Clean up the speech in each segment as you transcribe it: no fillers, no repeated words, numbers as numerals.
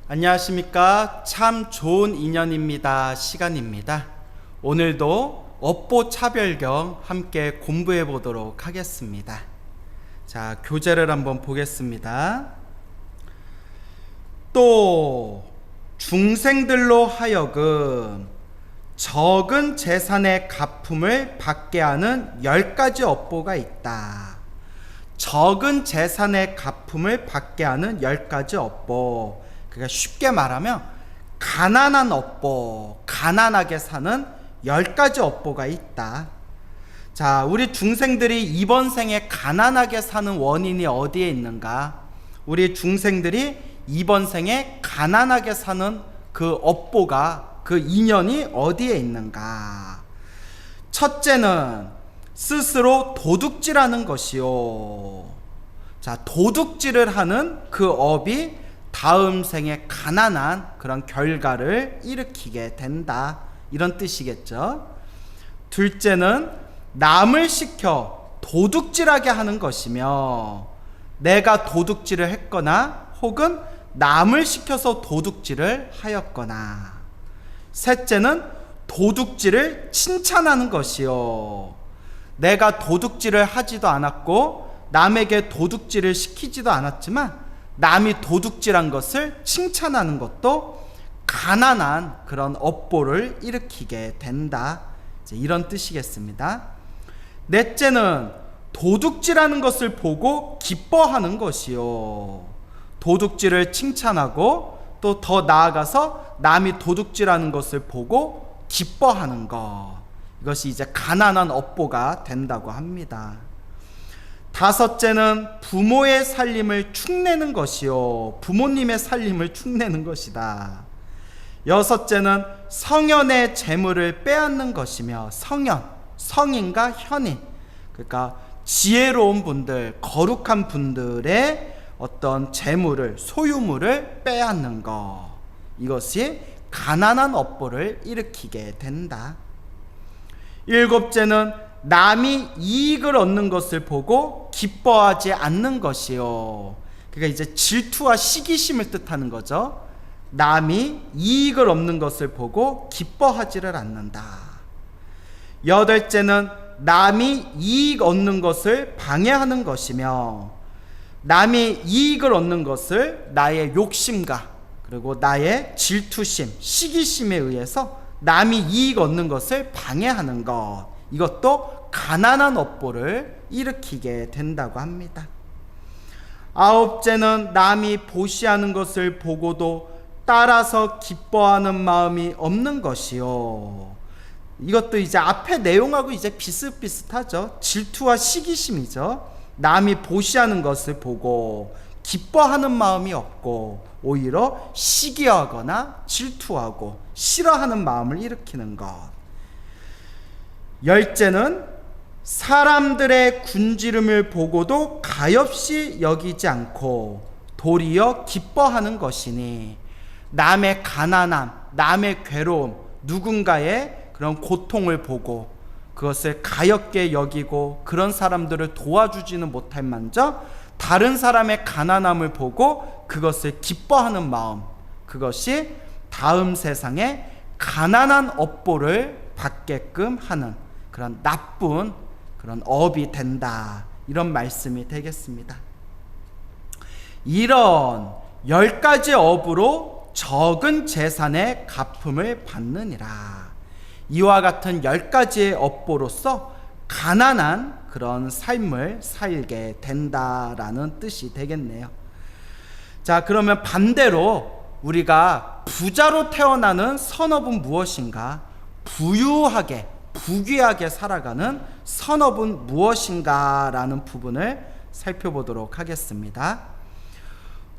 안녕하십니까. 참 좋은 인연입니다 시간입니다. 오늘도 업보 차별경 함께 공부해 보도록 하겠습니다. 자, 교재를 한번 보겠습니다. 또 중생들로 하여금 적은 재산의 갚음을 받게 하는 10가지 업보가 있다. 적은 재산의 갚음을 받게 하는 10가지 업보. 그러니까 쉽게 말하면 가난한 업보, 가난하게 사는 10가지 업보가 있다. 자, 우리 중생들이 이번 생에 가난하게 사는 원인이 어디에 있는가? 우리 중생들이 이번 생에 가난하게 사는 그 업보가, 그 인연이 어디에 있는가? 첫째는 스스로 도둑질하는 것이요. 자, 도둑질을 하는 그 업이 다음 생에 가난한 그런 결과를 일으키게 된다, 이런 뜻이겠죠. 둘째는 남을 시켜 도둑질하게 하는 것이며, 내가 도둑질을 했거나 혹은 남을 시켜서 도둑질을 하였거나. 셋째는 도둑질을 칭찬하는 것이요. 내가 도둑질을 하지도 않았고 남에게 도둑질을 시키지도 않았지만 남이 도둑질한 것을 칭찬하는 것도 가난한 그런 업보를 일으키게 된다, 이런 뜻이겠습니다. 넷째는 도둑질하는 것을 보고 기뻐하는 것이요. 도둑질을 칭찬하고 또 더 나아가서 남이 도둑질하는 것을 보고 기뻐하는 것, 이것이 이제 가난한 업보가 된다고 합니다. 다섯째는 부모의 살림을 축내는 것이요. 부모님의 살림을 축내는 것이다. 여섯째는 성현의 재물을 빼앗는 것이며, 성현, 성인과 현인, 그러니까 지혜로운 분들, 거룩한 분들의 어떤 재물을, 소유물을 빼앗는 것, 이것이 가난한 업보를 일으키게 된다. 일곱째는 남이 이익을 얻는 것을 보고 기뻐하지 않는 것이요. 그러니까 이제 질투와 시기심을 뜻하는 거죠. 남이 이익을 얻는 것을 보고 기뻐하지를 않는다. 여덟째는 남이 이익 얻는 것을 방해하는 것이며, 남이 이익을 얻는 것을 나의 욕심과 그리고 나의 질투심, 시기심에 의해서 남이 이익 얻는 것을 방해하는 것, 이것도 가난한 업보를 일으키게 된다고 합니다. 아홉째는 남이 보시하는 것을 보고도 따라서 기뻐하는 마음이 없는 것이요. 이것도 이제 앞에 내용하고 이제 비슷비슷하죠. 질투와 시기심이죠. 남이 보시하는 것을 보고 기뻐하는 마음이 없고 오히려 시기하거나 질투하고 싫어하는 마음을 일으키는 것. 열째는 사람들의 군지름을 보고도 가엾이 여기지 않고 도리어 기뻐하는 것이니, 남의 가난함, 남의 괴로움, 누군가의 그런 고통을 보고 그것을 가엾게 여기고 그런 사람들을 도와주지는 못할 만저 다른 사람의 가난함을 보고 그것을 기뻐하는 마음, 그것이 다음 세상에 가난한 업보를 받게끔 하는 그런 나쁜 그런 업이 된다, 이런 말씀이 되겠습니다. 이런 10가지 업으로 적은 재산의 갚음을 받느니라. 이와 같은 10가지의 업보로서 가난한 그런 삶을 살게 된다라는 뜻이 되겠네요. 자, 그러면 반대로 우리가 부자로 태어나는 선업은 무엇인가? 부유하게, 부귀하게 살아가는 선업은 무엇인가? 라는 부분을 살펴보도록 하겠습니다.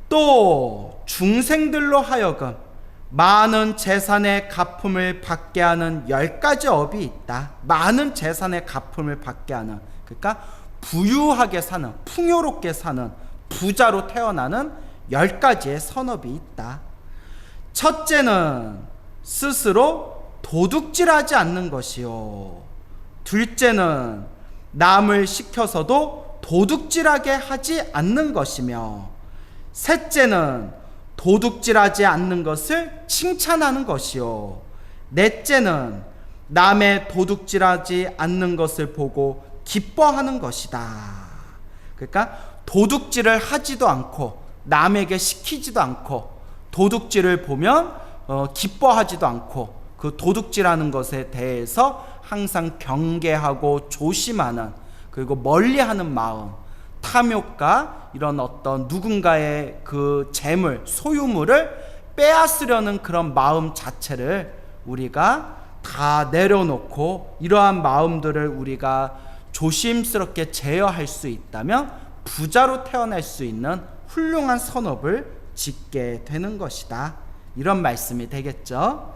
또 중생들로 하여금 많은 재산의 갚음을 받게 하는 10가지 업이 있다. 많은 재산의 갚음을 받게 하는, 그러니까 부유하게 사는, 풍요롭게 사는, 부자로 태어나는 10가지의 선업이 있다. 첫째는 스스로 도둑질하지 않는 것이요. 둘째는 남을 시켜서도 도둑질하게 하지 않는 것이며, 셋째는 도둑질하지 않는 것을 칭찬하는 것이요. 넷째는 남의 도둑질하지 않는 것을 보고 기뻐하는 것이다. 그러니까 도둑질을 하지도 않고 남에게 시키지도 않고 도둑질을 보면 기뻐하지도 않고 그 도둑질하는 것에 대해서 항상 경계하고 조심하는, 그리고 멀리하는 마음, 탐욕과 이런 어떤 누군가의 그 재물, 소유물을 빼앗으려는 그런 마음 자체를 우리가 다 내려놓고 이러한 마음들을 우리가 조심스럽게 제어할 수 있다면 부자로 태어날 수 있는 훌륭한 선업을 짓게 되는 것이다. 이런 말씀이 되겠죠.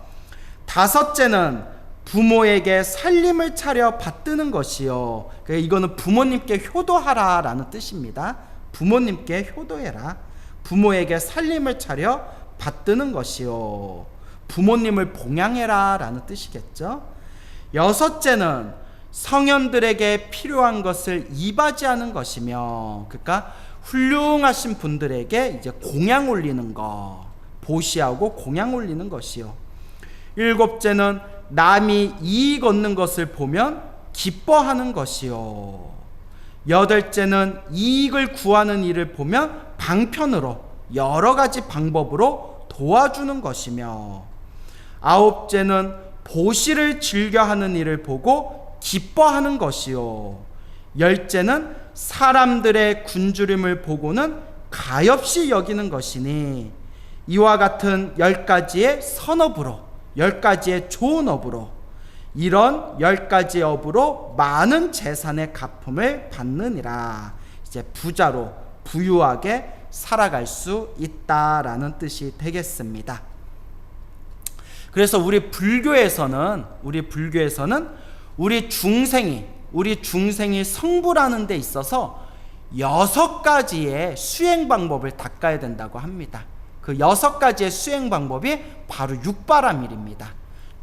다섯째는 부모에게 살림을 차려 받드는 것이요. 이거는 부모님께 효도하라 라는 뜻입니다. 부모님께 효도해라. 부모에게 살림을 차려 받드는 것이요. 부모님을 봉양해라 라는 뜻이겠죠. 여섯째는 성현들에게 필요한 것을 이바지하는 것이며, 그러니까 훌륭하신 분들에게 이제 공양 올리는 것, 보시하고 공양 올리는 것이요. 일곱째는 남이 이익 얻는 것을 보면 기뻐하는 것이요. 여덟째는 이익을 구하는 일을 보면 방편으로 여러 가지 방법으로 도와주는 것이며, 아홉째는 보시를 즐겨하는 일을 보고 기뻐하는 것이요. 열째는 사람들의 굶주림을 보고는 가엾이 여기는 것이니, 이와 같은 10가지의 선업으로, 10가지의 좋은 업으로, 이런 10가지 업으로 많은 재산의 갚음을 받느니라. 이제 부자로 부유하게 살아갈 수 있다라는 뜻이 되겠습니다. 그래서 우리 불교에서는 우리 중생이 성불하는 데 있어서 6가지의 수행 방법을 닦아야 된다고 합니다. 그 6가지의 수행 방법이 바로 육바라밀입니다.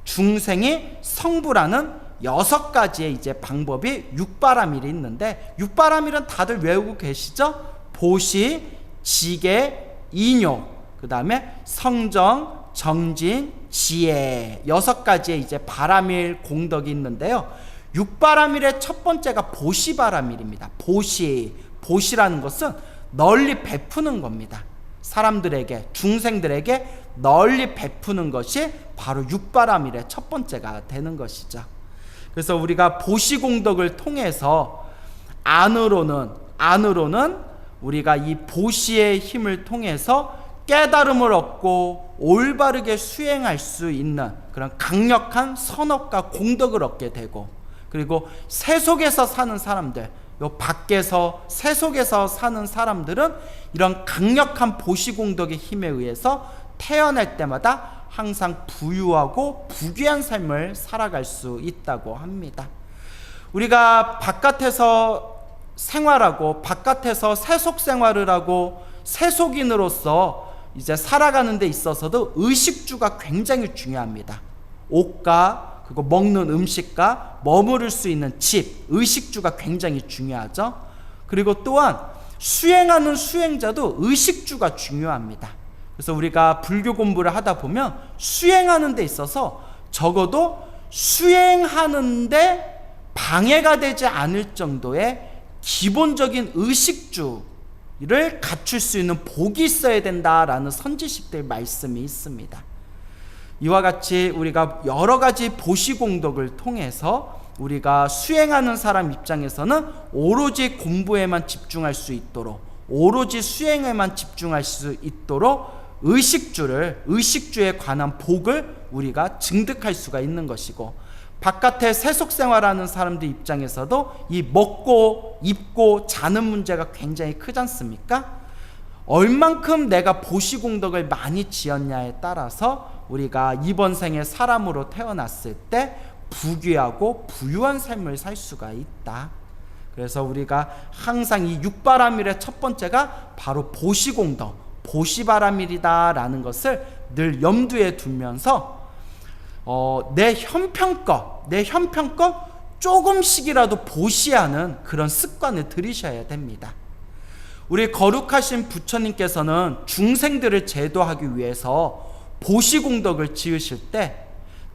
중생이 성불하는 6가지의 이제 방법이 육바라밀이 있는데, 육바라밀은 다들 외우고 계시죠? 보시, 지계, 인욕, 그 다음에 성정, 정진, 지혜, 6가지의 이제 바라밀 공덕이 있는데요. 육바라밀의 첫 번째가 보시바라밀입니다. 보시라는 것은 널리 베푸는 겁니다. 사람들에게, 중생들에게 널리 베푸는 것이 바로 육바라밀의 첫 번째가 되는 것이죠. 그래서 우리가 보시공덕을 통해서 안으로는 우리가 이 보시의 힘을 통해서 깨달음을 얻고 올바르게 수행할 수 있는 그런 강력한 선업과 공덕을 얻게 되고, 그리고 세속에서 사는 사람들, 요 밖에서 세속에서 사는 사람들은 이런 강력한 보시공덕의 힘에 의해서 태어날 때마다 항상 부유하고 부귀한 삶을 살아갈 수 있다고 합니다. 우리가 바깥에서 생활하고 바깥에서 세속 생활을 하고 세속인으로서 이제 살아가는 데 있어서도 의식주가 굉장히 중요합니다. 옷과 그리고 먹는 음식과 머무를 수 있는 집, 의식주가 굉장히 중요하죠. 그리고 또한 수행하는 수행자도 의식주가 중요합니다. 그래서 우리가 불교 공부를 하다 보면 수행하는 데 있어서 적어도 수행하는데 방해가 되지 않을 정도의 기본적인 의식주를 갖출 수 있는 복이 있어야 된다라는 선지식들 말씀이 있습니다. 이와 같이 우리가 여러 가지 보시공덕을 통해서 우리가 수행하는 사람 입장에서는 오로지 공부에만 집중할 수 있도록, 오로지 수행에만 집중할 수 있도록 의식주에 관한 복을 우리가 증득할 수가 있는 것이고, 바깥에 세속 생활하는 사람들 입장에서도 이 먹고 입고 자는 문제가 굉장히 크지 않습니까? 얼만큼 내가 보시공덕을 많이 지었냐에 따라서 우리가 이번 생에 사람으로 태어났을 때 부귀하고 부유한 삶을 살 수가 있다. 그래서 우리가 항상 이 육바라밀의 첫 번째가 바로 보시공덕, 보시바라밀이다라는 것을 늘 염두에 두면서 내 형편껏 조금씩이라도 보시하는 그런 습관을 들이셔야 됩니다. 우리 거룩하신 부처님께서는 중생들을 제도하기 위해서 보시공덕을 지으실 때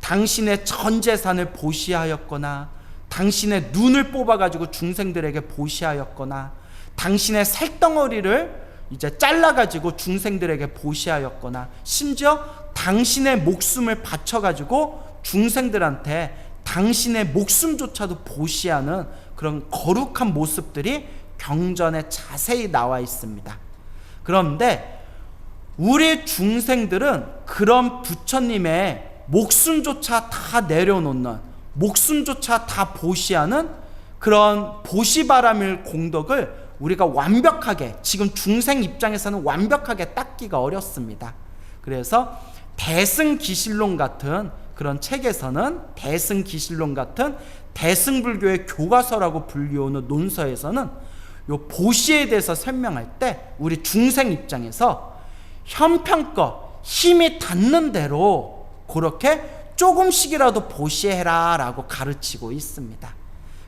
당신의 전 재산을 보시하였거나, 당신의 눈을 뽑아가지고 중생들에게 보시하였거나, 당신의 살덩어리를 이제 잘라가지고 중생들에게 보시하였거나, 심지어 당신의 목숨을 바쳐가지고 중생들한테 당신의 목숨조차도 보시하는 그런 거룩한 모습들이 경전에 자세히 나와 있습니다. 그런데 우리 중생들은 그런 부처님의 목숨조차 다 내려놓는, 목숨조차 다 보시하는 그런 보시바라밀 공덕을 우리가 완벽하게, 지금 중생 입장에서는 완벽하게 닦기가 어렵습니다. 그래서 대승기실론 같은 그런 책에서는, 대승기실론 같은 대승불교의 교과서라고 불리우는 논서에서는 요 보시에 대해서 설명할 때 우리 중생 입장에서 형편껏 힘이 닿는 대로 그렇게 조금씩이라도 보시해라 라고 가르치고 있습니다.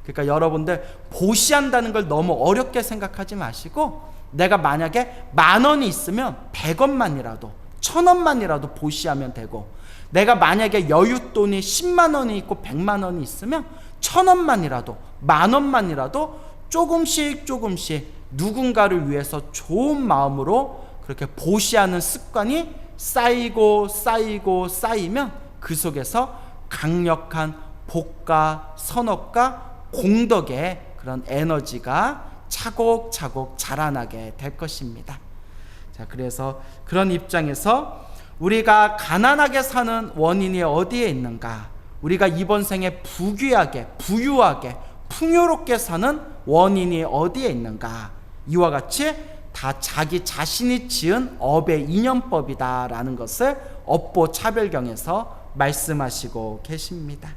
그러니까 여러분들 보시한다는 걸 너무 어렵게 생각하지 마시고, 내가 만약에 10,000원이 있으면 100원만이라도 1,000원만이라도 보시하면 되고, 내가 만약에 여윳돈이 100,000원이 있고 100,000원이 있으면 1,000원만이라도 10,000원만이라도 조금씩 누군가를 위해서 좋은 마음으로 그렇게 보시하는 습관이 쌓이고 쌓이면 그 속에서 강력한 복과 선업과 공덕의 그런 에너지가 차곡차곡 자라나게 될 것입니다. 자, 그래서 그런 입장에서 우리가 가난하게 사는 원인이 어디에 있는가? 우리가 이번 생에 부귀하게, 부유하게, 풍요롭게 사는 원인이 어디에 있는가? 이와 같이 다 자기 자신이 지은 업의 인연법이다라는 것을 업보 차별경에서 말씀하시고 계십니다.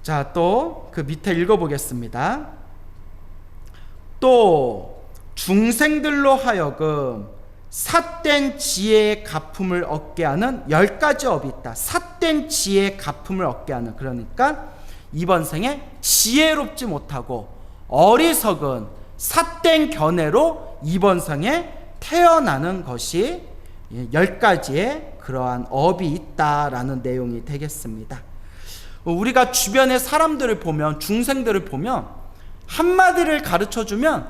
자, 또 그 밑에 읽어보겠습니다. 또 중생들로 하여금 삿된 지혜의 가품을 얻게 하는 10가지 업이 있다. 삿된 지혜의 가품을 얻게 하는, 그러니까 이번 생에 지혜롭지 못하고 어리석은 삿된 견해로 이번 생에 태어나는 것이 10가지의 그러한 업이 있다라는 내용이 되겠습니다. 우리가 주변의 사람들을 보면, 중생들을 보면 한마디를 가르쳐주면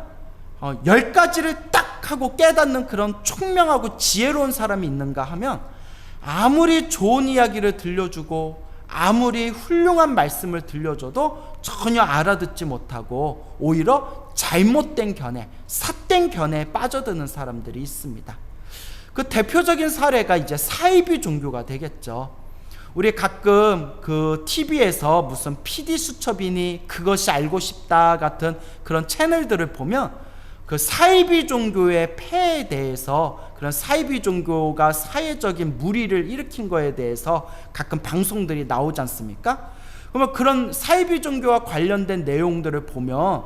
10가지를 딱 하고 깨닫는 그런 총명하고 지혜로운 사람이 있는가 하면, 아무리 좋은 이야기를 들려주고 아무리 훌륭한 말씀을 들려줘도 전혀 알아듣지 못하고 오히려 잘못된 견해, 삿된 견해에 빠져드는 사람들이 있습니다. 그 대표적인 사례가 이제 사이비 종교가 되겠죠. 우리 가끔 그 TV에서 무슨 PD 수첩이니 그것이 알고 싶다 같은 그런 채널들을 보면 그 사이비 종교의 폐해에 대해서, 그런 사이비 종교가 사회적인 무리를 일으킨 거에 대해서 가끔 방송들이 나오지 않습니까? 그러면 그런 사이비 종교와 관련된 내용들을 보면,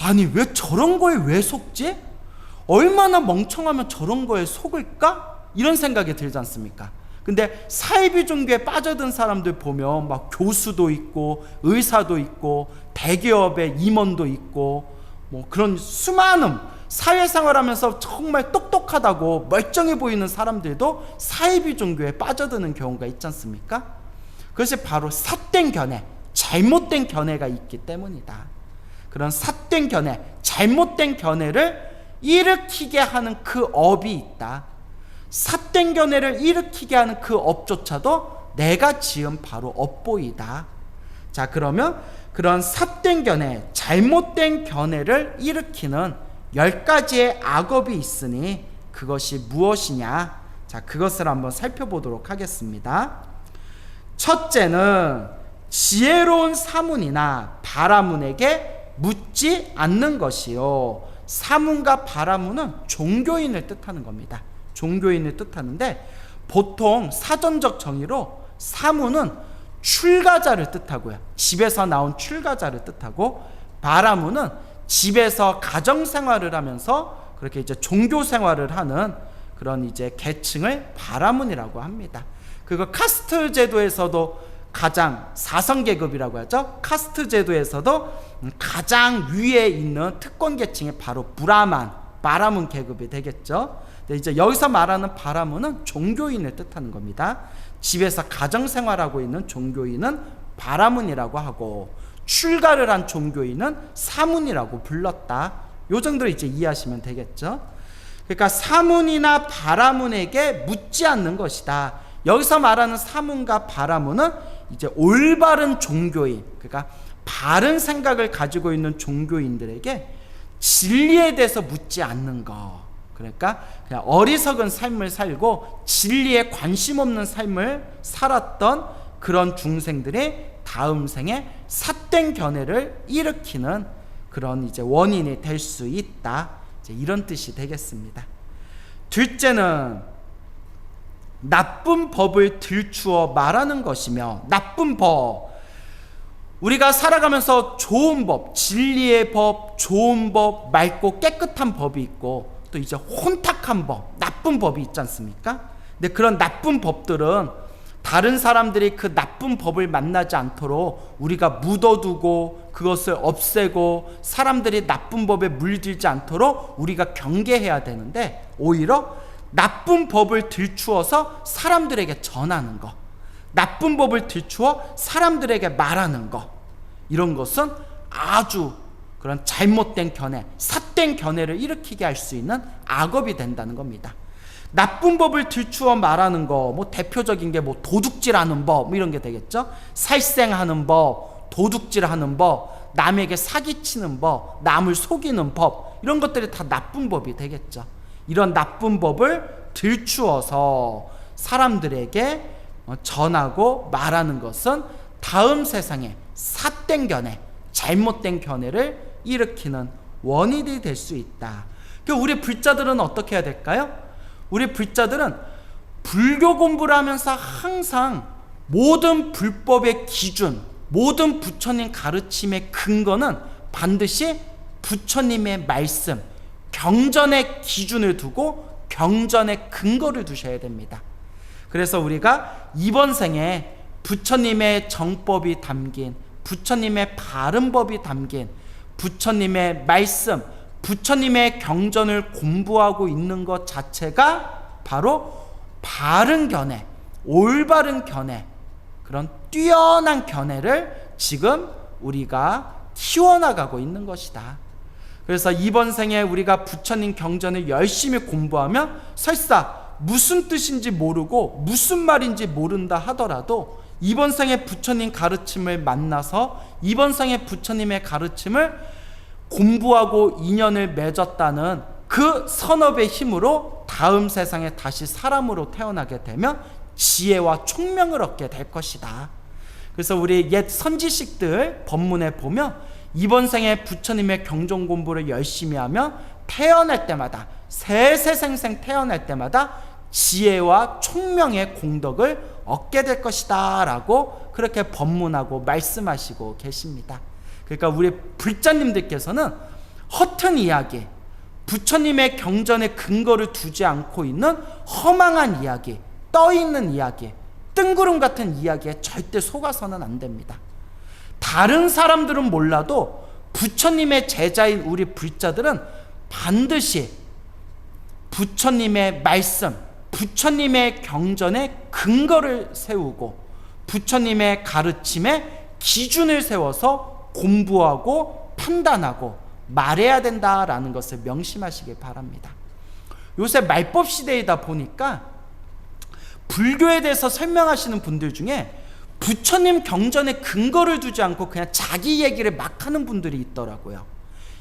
아니 왜 저런 거에 왜 속지? 얼마나 멍청하면 저런 거에 속을까? 이런 생각이 들지 않습니까? 근데 사이비 종교에 빠져든 사람들 보면 막 교수도 있고 의사도 있고 대기업의 임원도 있고 뭐 그런 수많은 사회생활하면서 정말 똑똑하다고 멀쩡해 보이는 사람들도 사이비 종교에 빠져드는 경우가 있지 않습니까? 그것이 바로 삿된 견해, 잘못된 견해가 있기 때문이다. 그런 삿된 견해, 잘못된 견해를 일으키게 하는 그 업이 있다. 삿된 견해를 일으키게 하는 그 업조차도 내가 지은 바로 업보이다. 자, 그러면 그런 삿된 견해, 잘못된 견해를 일으키는 10가지의 악업이 있으니 그것이 무엇이냐? 자, 그것을 한번 살펴보도록 하겠습니다. 첫째는 지혜로운 사문이나 바라문에게 묻지 않는 것이요. 사문과 바라문은 종교인을 뜻하는 겁니다. 종교인을 뜻하는데, 보통 사전적 정의로 사문은 출가자를 뜻하고요, 집에서 나온 출가자를 뜻하고, 바라문은 집에서 가정생활을 하면서 그렇게 이제 종교생활을 하는 그런 이제 계층을 바라문이라고 합니다. 그거 카스트 제도에서도 가장 사성계급이라고 하죠. 카스트 제도에서도 가장 위에 있는 특권계층이 바로 바라문 계급이 되겠죠. 근데 이제 여기서 말하는 바라문은 종교인을 뜻하는 겁니다. 집에서 가정생활하고 있는 종교인은 바라문이라고 하고, 출가를 한 종교인은 사문이라고 불렀다. 요 정도로 이제 이해하시면 되겠죠. 그러니까 사문이나 바라문에게 묻지 않는 것이다. 여기서 말하는 사문과 바라문은 이제 올바른 종교인, 그러니까 바른 생각을 가지고 있는 종교인들에게 진리에 대해서 묻지 않는 것. 그러니까 그냥 어리석은 삶을 살고 진리에 관심 없는 삶을 살았던 그런 중생들이 다음 생에 삿된 견해를 일으키는 그런 이제 원인이 될 수 있다. 이제 이런 뜻이 되겠습니다. 둘째는 나쁜 법을 들추어 말하는 것이며, 나쁜 법, 우리가 살아가면서 좋은 법, 진리의 법, 좋은 법, 맑고 깨끗한 법이 있고, 또 이제 혼탁한 법, 나쁜 법이 있지 않습니까? 근데 그런 나쁜 법들은 다른 사람들이 그 나쁜 법을 만나지 않도록 우리가 묻어두고 그것을 없애고 사람들이 나쁜 법에 물들지 않도록 우리가 경계해야 되는데, 오히려 나쁜 법을 들추어서 사람들에게 전하는 것, 나쁜 법을 들추어 사람들에게 말하는 것, 이런 것은 아주 그런 잘못된 견해, 삿된 견해를 일으키게 할 수 있는 악업이 된다는 겁니다. 나쁜 법을 들추어 말하는 거, 뭐 대표적인 게 뭐 도둑질하는 법, 뭐 이런 게 되겠죠. 살생하는 법, 도둑질하는 법, 남에게 사기치는 법, 남을 속이는 법, 이런 것들이 다 나쁜 법이 되겠죠. 이런 나쁜 법을 들추어서 사람들에게 전하고 말하는 것은 다음 세상에 삿된 견해, 잘못된 견해를 일으키는 원인이 될 수 있다. 우리 불자들은 어떻게 해야 될까요? 우리 불자들은 불교 공부를 하면서 항상 모든 불법의 기준, 모든 부처님 가르침의 근거는 반드시 부처님의 말씀, 경전의 기준을 두고 경전의 근거를 두셔야 됩니다. 그래서 우리가 이번 생에 부처님의 정법이 담긴, 부처님의 바른 법이 담긴 부처님의 말씀, 부처님의 경전을 공부하고 있는 것 자체가 바로 바른 견해, 올바른 견해, 그런 뛰어난 견해를 지금 우리가 키워나가고 있는 것이다. 그래서 이번 생에 우리가 부처님 경전을 열심히 공부하면 설사 무슨 뜻인지 모르고 무슨 말인지 모른다 하더라도 이번 생에 부처님 가르침을 만나서 이번 생에 부처님의 가르침을 공부하고 인연을 맺었다는 그 선업의 힘으로 다음 세상에 다시 사람으로 태어나게 되면 지혜와 총명을 얻게 될 것이다. 그래서 우리 옛 선지식들 법문에 보면 이번 생에 부처님의 경전 공부를 열심히 하면 태어날 때마다, 세세생생 태어날 때마다 지혜와 총명의 공덕을 얻게 될 것이다 라고 그렇게 법문하고 말씀하시고 계십니다. 그러니까 우리 불자님들께서는 허튼 이야기, 부처님의 경전에 근거를 두지 않고 있는 허망한 이야기, 떠있는 이야기, 뜬구름 같은 이야기에 절대 속아서는 안 됩니다. 다른 사람들은 몰라도 부처님의 제자인 우리 불자들은 반드시 부처님의 말씀, 부처님의 경전에 근거를 세우고 부처님의 가르침에 기준을 세워서 공부하고 판단하고 말해야 된다라는 것을 명심하시길 바랍니다. 요새 말법 시대이다 보니까 불교에 대해서 설명하시는 분들 중에 부처님 경전에 근거를 두지 않고 그냥 자기 얘기를 막 하는 분들이 있더라고요.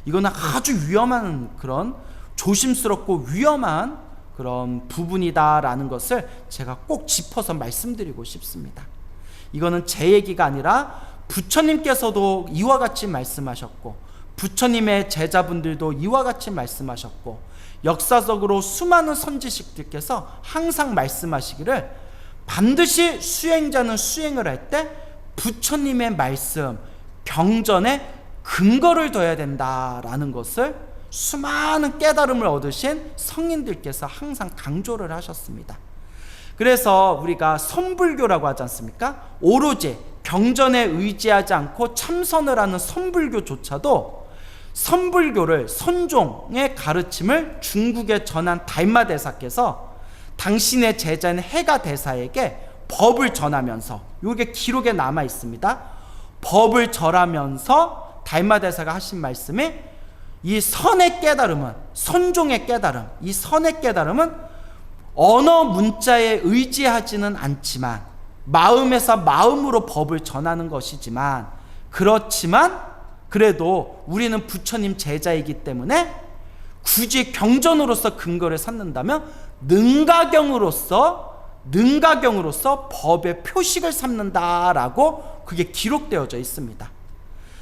이거는 아주 위험한, 그런 조심스럽고 위험한 그런 부분이다라는 것을 제가 꼭 짚어서 말씀드리고 싶습니다. 이거는 제 얘기가 아니라 부처님께서도 이와 같이 말씀하셨고 부처님의 제자분들도 이와 같이 말씀하셨고 역사적으로 수많은 선지식들께서 항상 말씀하시기를 반드시 수행자는 수행을 할 때 부처님의 말씀, 경전에 근거를 둬야 된다라는 것을 수많은 깨달음을 얻으신 성인들께서 항상 강조를 하셨습니다. 그래서 우리가 선불교라고 하지 않습니까? 오로지 경전에 의지하지 않고 참선을 하는 선불교조차도 선불교를, 선종의 가르침을 중국에 전한 달마 대사께서 당신의 제자인 해가 대사에게 법을 전하면서, 이게 기록에 남아 있습니다. 법을 절하면서 달마 대사가 하신 말씀이, 이 선의 깨달음은, 선종의 깨달음, 이 선의 깨달음은 언어 문자에 의지하지는 않지만 마음에서 마음으로 법을 전하는 것이지만, 그렇지만 그래도 우리는 부처님 제자이기 때문에 굳이 경전으로서 근거를 삼는다면 능가경으로서 법의 표식을 삼는다라고 그게 기록되어져 있습니다.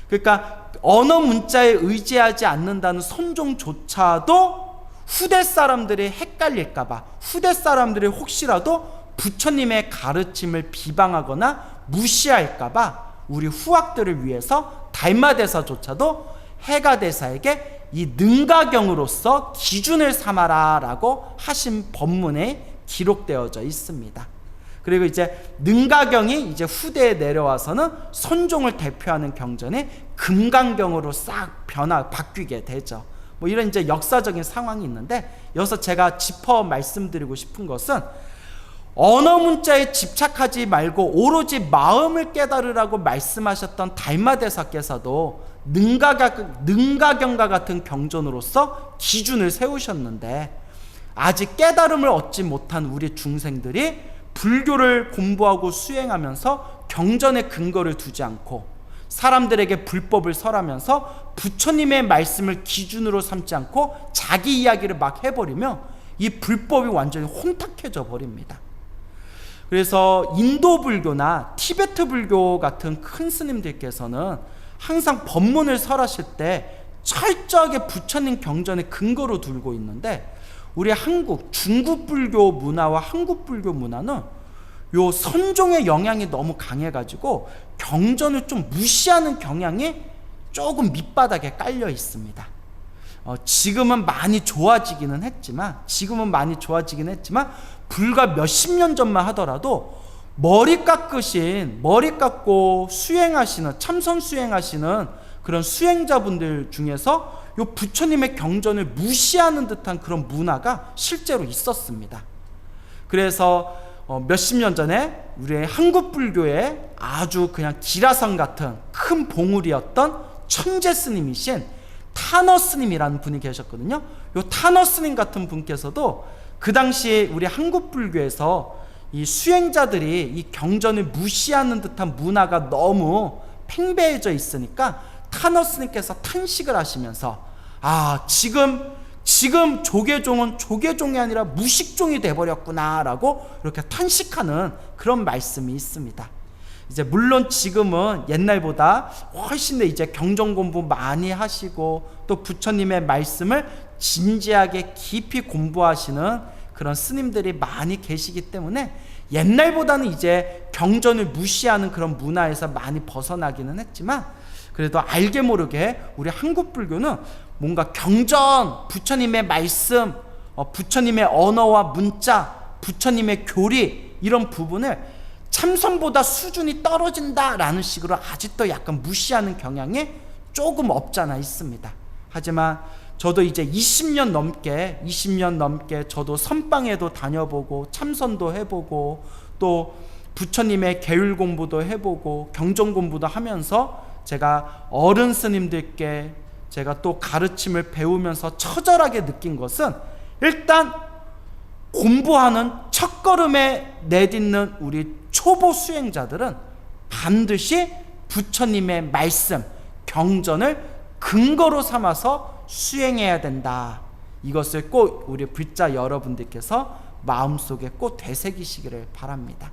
그러니까 언어 문자에 의지하지 않는다는 선종조차도 후대 사람들이 헷갈릴까봐, 후대 사람들이 혹시라도 부처님의 가르침을 비방하거나 무시할까봐 우리 후학들을 위해서 달마대사조차도 해가대사에게 이 능가경으로서 기준을 삼아라 라고 하신 법문에 기록되어져 있습니다. 그리고 이제 능가경이 이제 후대에 내려와서는 선종을 대표하는 경전이 금강경으로 싹 바뀌게 되죠. 뭐 이런 이제 역사적인 상황이 있는데, 여기서 제가 짚어 말씀드리고 싶은 것은, 언어 문자에 집착하지 말고 오로지 마음을 깨달으라고 말씀하셨던 달마대사께서도 능가경과 같은 경전으로서 기준을 세우셨는데, 아직 깨달음을 얻지 못한 우리 중생들이 불교를 공부하고 수행하면서 경전의 근거를 두지 않고 사람들에게 불법을 설하면서 부처님의 말씀을 기준으로 삼지 않고 자기 이야기를 막 해버리면 이 불법이 완전히 혼탁해져 버립니다. 그래서 인도 불교나 티베트 불교 같은 큰 스님들께서는 항상 법문을 설하실 때 철저하게 부처님 경전의 근거로 두고 있는데, 우리 중국 불교 문화와 한국 불교 문화는 요 선종의 영향이 너무 강해가지고 경전을 좀 무시하는 경향이 조금 밑바닥에 깔려 있습니다. 지금은 많이 좋아지기는 했지만 불과 몇십 년 전만 하더라도 머리 깎고 수행하시는, 참선 수행하시는 그런 수행자분들 중에서 요 부처님의 경전을 무시하는 듯한 그런 문화가 실제로 있었습니다. 그래서 몇십 년 전에 우리의 한국 불교에 아주 그냥 기라성 같은 큰 봉우리였던 천재 스님이신 타너 스님이라는 분이 계셨거든요. 요 타너 스님 같은 분께서도 그 당시에 우리 한국 불교에서 이 수행자들이 이 경전을 무시하는 듯한 문화가 너무 팽배해져 있으니까 타너 스님께서 탄식을 하시면서, 지금 조계종은 조계종이 아니라 무식종이 돼버렸구나 라고 이렇게 탄식하는 그런 말씀이 있습니다. 이제 물론 지금은 옛날보다 훨씬 더 이제 경전 공부 많이 하시고 또 부처님의 말씀을 진지하게 깊이 공부하시는 그런 스님들이 많이 계시기 때문에 옛날보다는 이제 경전을 무시하는 그런 문화에서 많이 벗어나기는 했지만, 그래도 알게 모르게 우리 한국 불교는 뭔가 경전, 부처님의 말씀, 부처님의 언어와 문자, 부처님의 교리, 이런 부분을 참선보다 수준이 떨어진다라는 식으로 아직도 약간 무시하는 경향이 조금 없잖아 있습니다. 하지만 저도 이제 20년 넘게 저도 선방에도 다녀보고 참선도 해보고 또 부처님의 계율 공부도 해보고 경전 공부도 하면서 제가 어른 스님들께 제가 또 가르침을 배우면서 처절하게 느낀 것은, 일단 공부하는 첫걸음에 내딛는 우리 초보 수행자들은 반드시 부처님의 말씀, 경전을 근거로 삼아서 수행해야 된다. 이것을 꼭 우리 불자 여러분들께서 마음속에 꼭 되새기시기를 바랍니다.